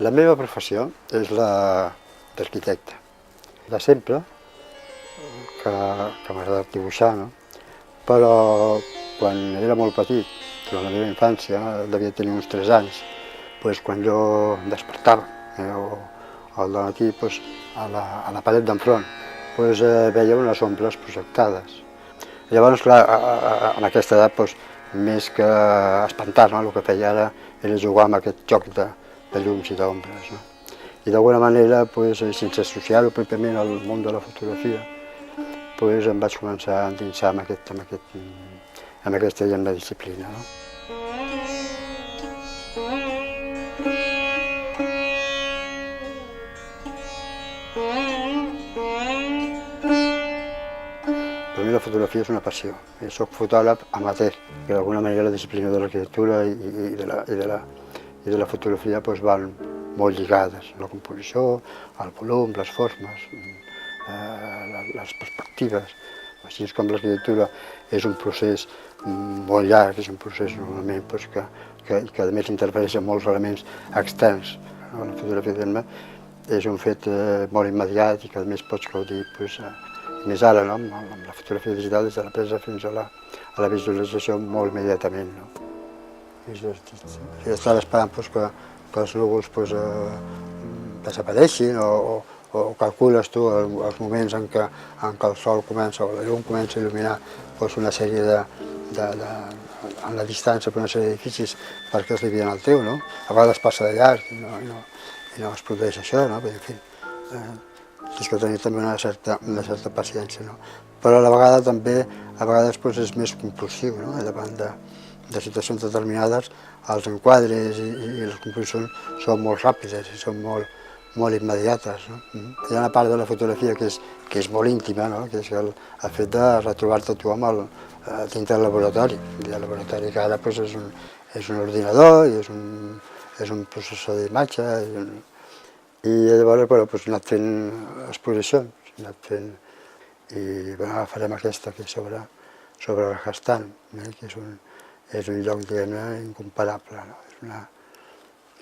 La meva professió és la d'arquitecte. De sempre que m'ha agradat dibuixar, no? Però quan era molt petit, durant la meva infància, devia tenir uns 3 anys, quan jo em despertava al matí, a la paret d'enfront, veia unes ombres projectades. Llavors, clar, en aquesta edat, més que espantar-me, el que feia era jugar amb aquest joc de llums i d'ombres. No? I d'alguna manera, sense associar-ho pròpiament al món de la fotografia, em vaig començar a endinsar amb aquesta disciplina. No? Per mi la fotografia és una passió. Jo soc fotògraf amateur, que d'alguna manera la disciplina de l'arquitectura i de la fotografia van molt lligades. La composició, el volum, les formes, les perspectives. Així com l'arquitectura és un procés molt llarg, és un procés normalment que a més interfereix en molts elements externs. La fotografia és un fet molt immediat i que a més pots gaudir més ara, no? Amb la fotografia digital, des de la presa fins a la visualització molt immediatament. No? I estar esperant que els núvols desapareixin o calcules tu els moments en què el sol comença o la llum comença a il·luminar una sèrie en la distància per una sèrie d'edificis perquè es livien al teu, no? A vegades passa de llarg i no es produeix això, no? En fi, tens que tenir també una certa paciència, no? Però a la vegada també, és més compulsiu, no? Davant de situacions determinades, els enquadres i les composicions són molt ràpides i són molt immediates. No? Hi ha una part de la fotografia que és molt íntima, no? Que és el fet de retrobar-te tu dins del laboratori. El laboratori que ara és un ordinador i és un processor d'imatge i llavors he anat fent exposicions, he anat fent i farem aquesta que és sobre el Gastan, que és un lloc, diguem-ne, incomparable, no?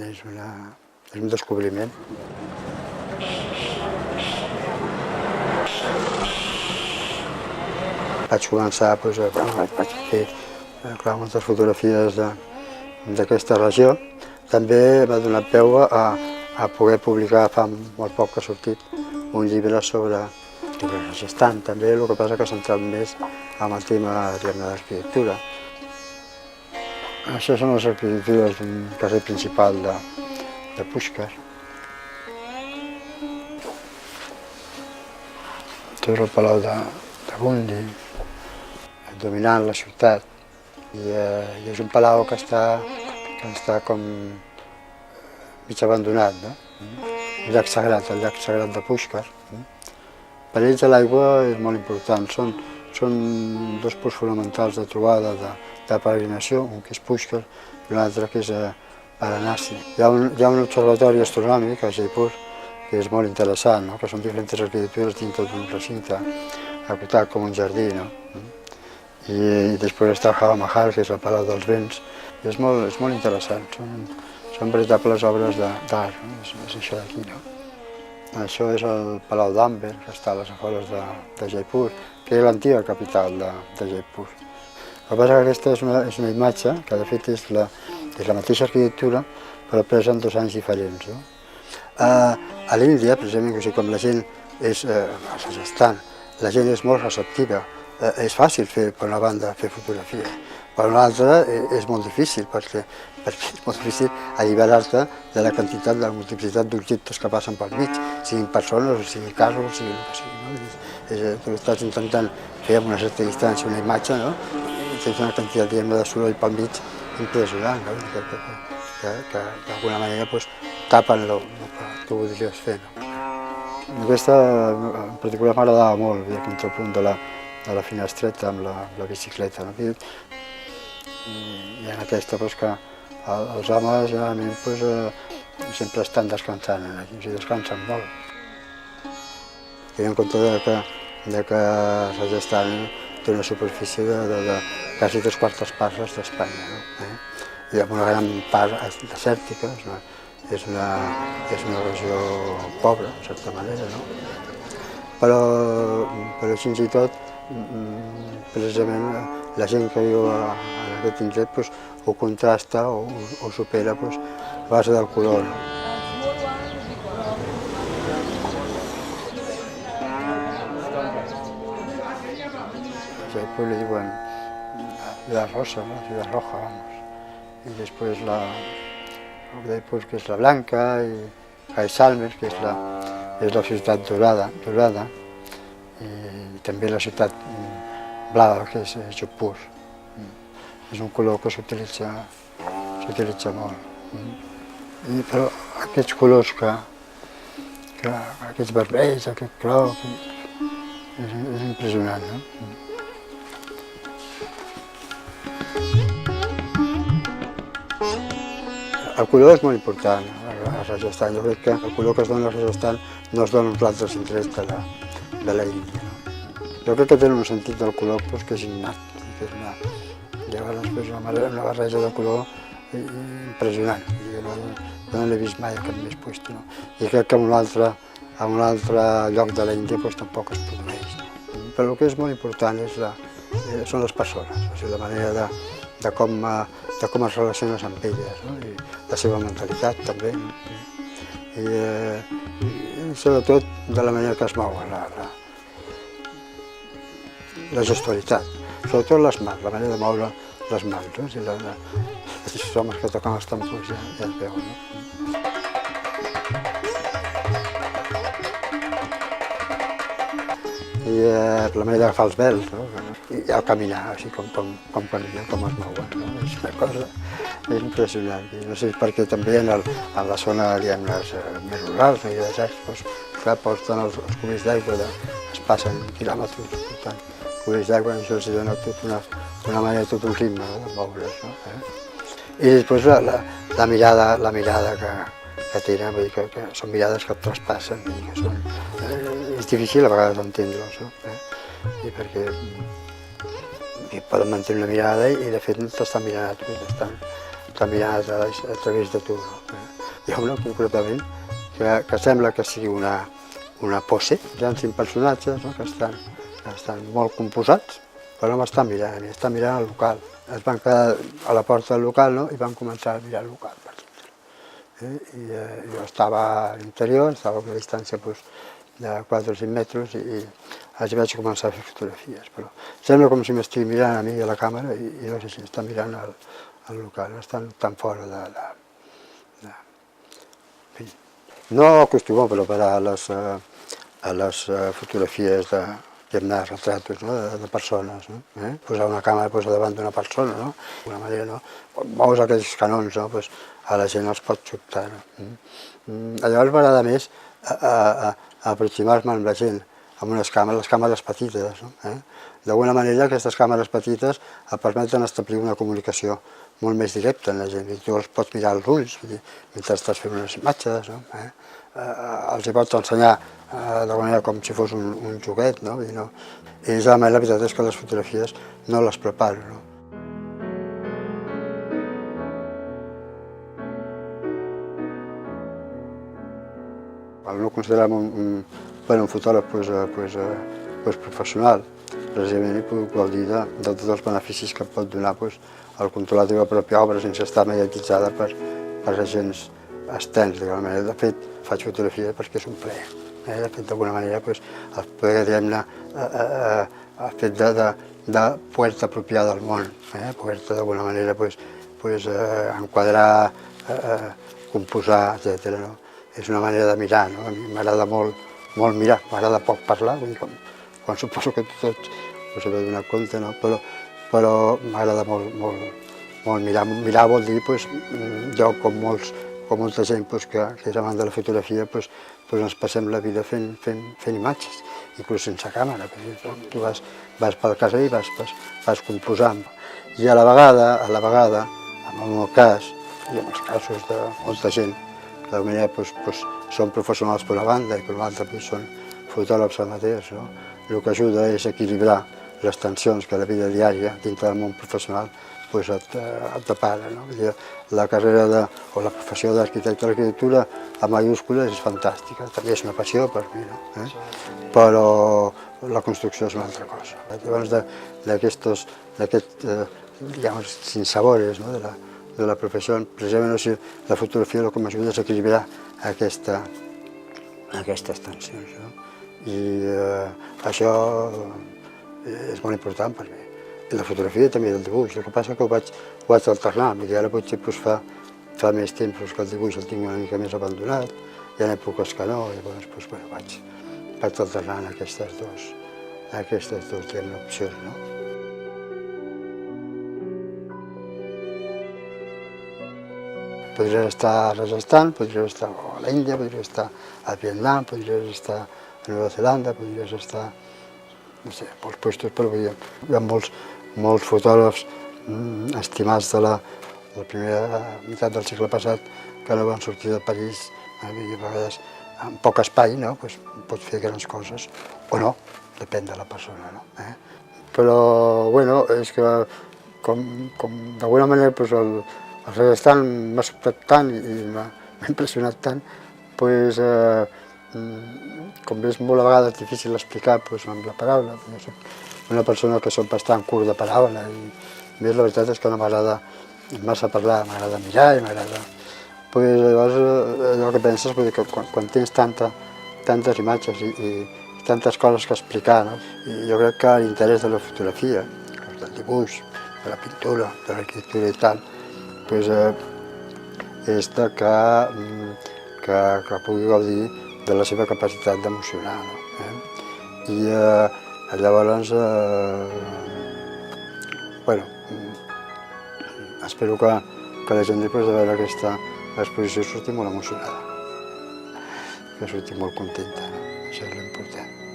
És un descobriment. Vaig començar, vaig fer moltes fotografies d'aquesta regió. També m'ha donat peu a poder publicar, fa molt poc que ha sortit, un llibre sobre Rajasthan. També el que passa que s'ha centrat més en el tema de l'arquitectura. Això són les arquitectures d'un carrer principal de Pushkar. Tot el palau de Bundi, dominant la ciutat. I és un palau que està com mig abandonat, no? El llac sagrat de Pushkar. Per ells l'aigua és molt important. Són dos punts fonamentals de trobada de peregrinació, un que és Pushkar i un altre que és Varanasi. Hi ha un observatori astronòmic a Jaipur que és molt interessant, no? Que són diferents arquitectures dintre d'un recinte acotat com un jardí. No? I després està el Hava Mahal, que és el Palau dels Vents, i és molt interessant. Són veritables obres d'art, no? És això d'aquí. No? Això és el Palau d'Amber, que està a les afores de Jaipur, que és l'antiga capital de Jaipur. El que passa que aquesta és una imatge que de fet és la mateixa arquitectura, però presa en 2 anys diferents. No? A l'Índia, precisament, com la gent és a Rajasthan, la gent és molt receptiva. És fàcil per una banda fer fotografia, per una altra és molt difícil, perquè és molt difícil alliberar-te de la quantitat, de la multiplicitat d'objectes que passen pel mig, siguin persones, o siguin casos, sigui el que sigui. No? Tu estàs intentant fer amb una certa distància una imatge, no? I tens una quantitat de soroll pel mig impressionant, no? que d'alguna manera tapen el que tu voldries fer. No? Aquesta en particular m'agradava molt, el contrapunt de la finestreta amb la bicicleta. No? I en aquesta que els homes generalment sempre estan descansant aquí, o descansen molt. Tenint en compte que Rajasthan té una superfície de quasi 3/4 parts d'Espanya, no? I amb una gran part desèrtica, és una regió pobra, en certa manera, no? Però fins i tot, precisament, la gent que viu en aquest indret doncs, ho contrasta o supera doncs, a base del color. No? Sí, pues le diuen Ciudad Rosa, ¿no? Ciudad Roja, vamos. Y después pues, que es la Blanca, y hay Salmes, que es la ciutat dorada, i també la ciutat blava, que és Jopús. És un color que s'utilitza molt. Però aquests colors aquests vermells, aquest groc, és impressionant, no? El color és molt important a Rajasthan. Jo crec que el color que es dona a Rajasthan no es dona als altres indrets de l'Índia. No? Jo crec que tenen un sentit del color doncs, que és innat. Llavors és una barreja de color impressionant. Jo no l'he vist mai aquest més puesto. No? I crec que en un altre lloc de l'Índia doncs, tampoc es produeix. No? Però el que és molt important són les persones, o sigui, la manera de com es relaciones amb elles, no? I la seva mentalitat també, no? I sobretot de la manera que es mou, la gestualitat, sobretot les mans, la manera de moure les mans, no? Si els homes que toquen els tambors ja es veuen, no? I la manera d'agafar els vels, no? I al caminar, així com caminen, com es mouen, no? És una cosa impressionant. I no sé per què també en la zona, diguem-ne, més rurals, no hi ha deserts, doncs, clar, porten els cubells d'aigua, es passen quilòmetres portant cubells d'aigua, i això els dona una manera, tot un ritme de moure's, no? I després la mirada que tenen, vull dir que són mirades que et traspassen, que són... És difícil a vegades d'entendre-los, no? I perquè poden mantenir una mirada i de fet no t'estan mirant a tu, t'estan mirant a través de tu. No? Hi ha una concretament que sembla que sigui una pose. Hi ha 5 personatges, no? que estan molt composats, però no m'estan mirant a mi, estan mirant al local. Es van quedar a la porta del local, no? I van començar a mirar el local per dintre. I jo estava a l'interior, estava a una distància de 4 o 5 metres i els vaig començar a fer fotografies, però sembla com si m'estigui mirant a mi a la càmera i no sé si estan mirant al local, estan tan fora No acostumo, però per a les fotografies de retratos, no? de persones, no? Posar una càmera davant d'una persona, no? D'alguna manera, no? Quan mous aquells canons, no? Pues a la gent els pot sobtar. No? Llavors m'agrada més aproximar-me amb la gent, amb les càmeres petites. No? D'alguna manera aquestes càmeres petites et permeten establir una comunicació molt més directa amb la gent. I tu els pots mirar als ulls mentre estàs fent unes imatges. No? Els hi pots ensenyar d'alguna manera com si fos un joguet. No? I la veritat és que les fotografies no les preparo. No? Al no considerar-me un fotògraf professional, precisament he pogut gaudir de tots els beneficis que em pot donar el controlar la teva pròpia obra sense estar mediatitzada per agents externs. De fet, faig fotografia perquè és un plaer. De fet, d'alguna manera, el poder, diguem-ne, el fet de poder-te apropiar del món, poder-te d'alguna manera enquadrar, composar, etc. És una manera de mirar, no? A mi m'agrada molt mirar, m'agrada poc parlar, quan suposo que tots us heu donat compte, no? Però m'agrada molt mirar. Mirar vol dir, jo com molta gent que és amant de la fotografia, ens passem la vida fent imatges, inclús sense càmera. Tu vas pel carrer i vas composant. I a la vegada, en el meu cas, i en els casos de molta gent, d'alguna manera són professionals per una banda i per l'altra són fotògrafs amateurs. El que ajuda és equilibrar les tensions que la vida diària dintre del món professional pues et depara. No? Vull dir, la carrera o la professió d'arquitecte de l'arquitectura a mayúscules és fantàstica, també és una passió per mi, no? Però la construcció és una altra cosa. Llavors d'aquests sinsabores, no? de la professió, precisament la fotografia el que m'ajuda és a equilibrar aquestes tensions. No? I això és molt important per mi. I la fotografia també del dibuix, el que passa que ho vaig alternant, i ara potser fa més temps que el dibuix el tinc una mica més abandonat, hi ha èpoques que no, llavors vaig alternant aquestes dues opcions. No? Podries estar a Rajasthan, podries estar a l'Índia, podries estar a Vietnam, podries estar a Nova Zelanda, podries estar, no sé, molts llocs, però hi ha molts fotògrafs estimats de la primera meitat del segle passat que no van sortir del París, i a vegades amb poc espai, no? Pues pots fer grans coses, o no, depèn de la persona. No? Però, bueno, és que d'alguna manera el Rajasthan m'ha sobtat tant i m'ha impressionat tant, pues, com és molt a vegades difícil explicar amb la paraula. Jo soc una persona que soc bastant curt de paraula i més la veritat és que no m'agrada massa parlar, m'agrada mirar i m'agrada... Llavors allò que penses, vull dir que quan tens tantes imatges i tantes coses que explicar, no? I jo crec que l'interès de la fotografia, del dibuix, de la pintura, de l'arquitectura i tal, és que pugui gaudir de la seva capacitat d'emocionar. No? I llavors, bueno, espero que la gent després de veure aquesta exposició surti molt emocionada, que surti molt contenta, no? Això és l'important.